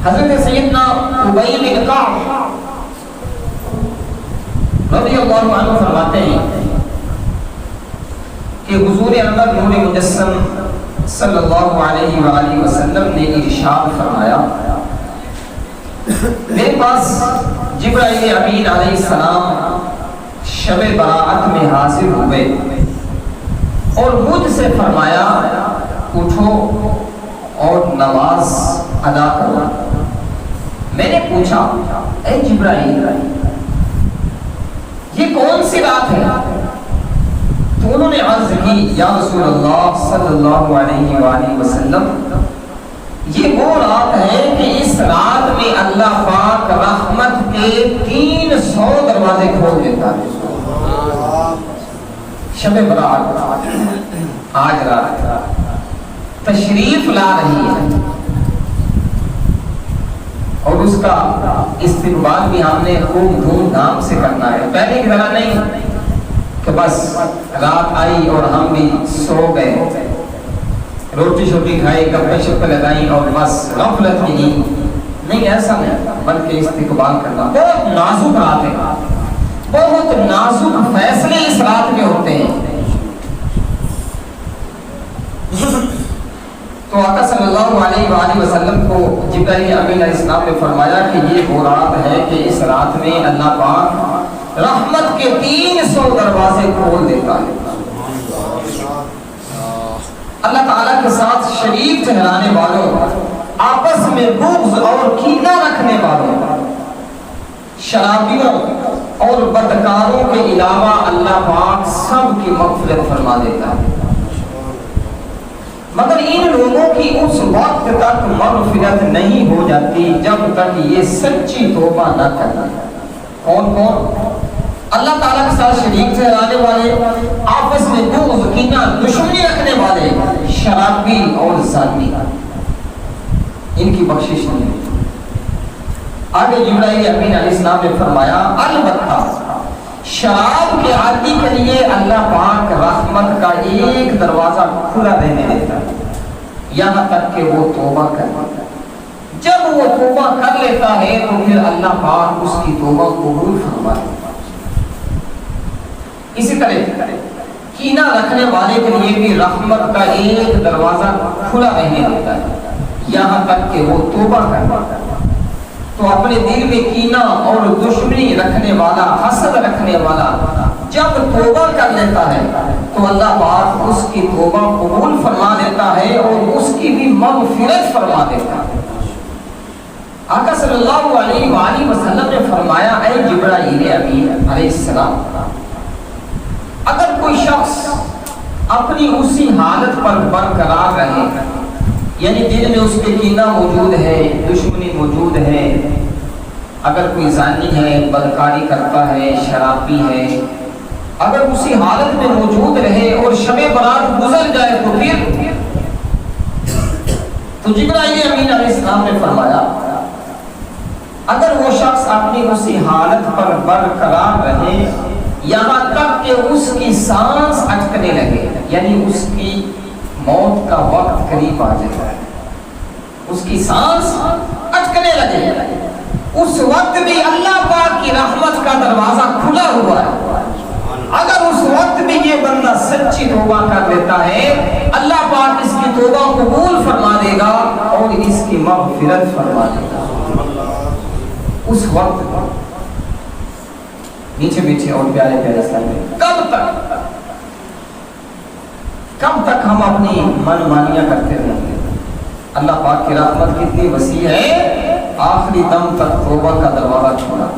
حضرت سیدنا ابی بن کعب رضی اللہ عنہ فرماتے ہیں کہ حضور انور نور مجسم صلی اللہ علیہ وآلہ وسلم نے ارشاد فرمایا، میرے پاس جبرائیل امین علیہ السلام شب برات میں حاضر ہوئے اور مجھ سے فرمایا اٹھو اور نماز ادا کرو۔ میں نے پوچھا اے جبرائیل یہ کون سی رات ہے؟ تو انہوں نے عرض کی یا رسول اللہ صلی اللہ علیہ وآلہ وسلم یہ وہ رات ہے کہ اس رات میں اللہ پاک رحمت کے 300 دروازے کھول دیتا ہے۔ شب برات آج رات تشریف لا رہی ہے اور اس کا استقبال بھی ہم نے خوب دھوم دھام سے کرنا ہے۔ پہلے کی طرح نہیں کہ بس رات آئی اور ہم بھی سو گئے، روٹی شوٹی کھائی، گپے شپے لگائی اور بس غفلت میں نہیں، ایسا نہیں، بلکہ استقبال کرنا۔ بہت نازک رات ہے، بہت نازک فیصلے اس رات میں ہوتے ہیں۔ تو آقا صلی اللہ علیہ وآلہ وسلم کو جبرائیل امین علیہ السلام نے فرمایا کہ یہ وہ رات ہے کہ اس رات میں اللہ پاک رحمت کے 300 دروازے کھول دیتا ہے۔ اللہ تعالیٰ کے ساتھ شریک ٹھہرانے والوں، آپس میں بغض اور کینہ رکھنے والوں، شرابیوں اور بدکاروں کے علاوہ اللہ پاک سب کی مغفرت فرما دیتا ہے، مگر ان لوگوں کی اس وقت تک مغفرت نہیں ہو جاتی جب تک یہ سچی توبہ نہ کریں۔ کون کون؟ اللہ تعالیٰ کے ساتھ شریک ٹھہرانے والے، آپس میں بغض کینہ دشمنی رکھنے والے، شرابی اور زانی، ان کی بخشش نہیں ہے۔ آگے جبرائیل امین علیہ السلام نے فرمایا البتہ شراب کے عادی کے لیے اللہ پاک رحمت کا ایک دروازہ کھلا رہنے دیتا ہے یہاں تک کہ وہ توبہ کر لیتا ہے۔ جب وہ توبہ کر لیتا ہے تو پھر اللہ پاک اس کی توبہ قبول فرما لیتا ہے۔ اسی طرح کینہ رکھنے والے کے لیے بھی رحمت کا ایک دروازہ کھلا رہنے دیتا ہے یہاں تک کہ وہ توبہ کر لیتا ہے۔ تو اپنے دل میں کینہ اور دشمنی رکھنے والا، حسد رکھنے والا جب توبہ کر لیتا ہے تو اللہ پاک اس کی توبہ قبول فرما لیتا ہے اور اس کی بھی مغفرت فرما دیتا ہے۔ آقا صلی اللہ علیہ وآلہ وسلم نے فرمایا اے جبرائیل امین علیہ السلام، اگر کوئی شخص اپنی اسی حالت پر برقرار رہے، یعنی دل میں اس کے کینہ موجود ہے، دشمنی موجود ہے، اگر کوئی زانی ہے، بدکاری کرتا ہے، شرابی ہے، اگر اسی حالت میں موجود رہے اور شب برات گزر جائے تو پھر تو جبرائیل امین علیہ السلام نے فرمایا اگر وہ شخص اپنی اسی حالت پر برقرار رہے یہاں تک کہ اس کی سانس اٹکنے لگے، یعنی اس کی موت کا وقت قریب آ جائے، اس کی سانس اٹکنے لگے، اس وقت بھی اللہ پاک کی رحمت کا دروازہ کھلا ہوا ہے۔ اگر اس وقت بھی یہ بندہ سچی توبہ کر لیتا ہے اللہ پاک اس کی توبہ قبول فرما دے گا اور اس کی مغفرت فرما دے گا۔ اس وقت میٹھے میٹھے اور پیارے پیارے اسلام کب تک ہم اپنی من مانیاں کرتے رہیں گے؟ اللہ پاک کی رحمت کتنی وسیع ہے، آخری دم تک توبہ کا دروازہ چھوڑا۔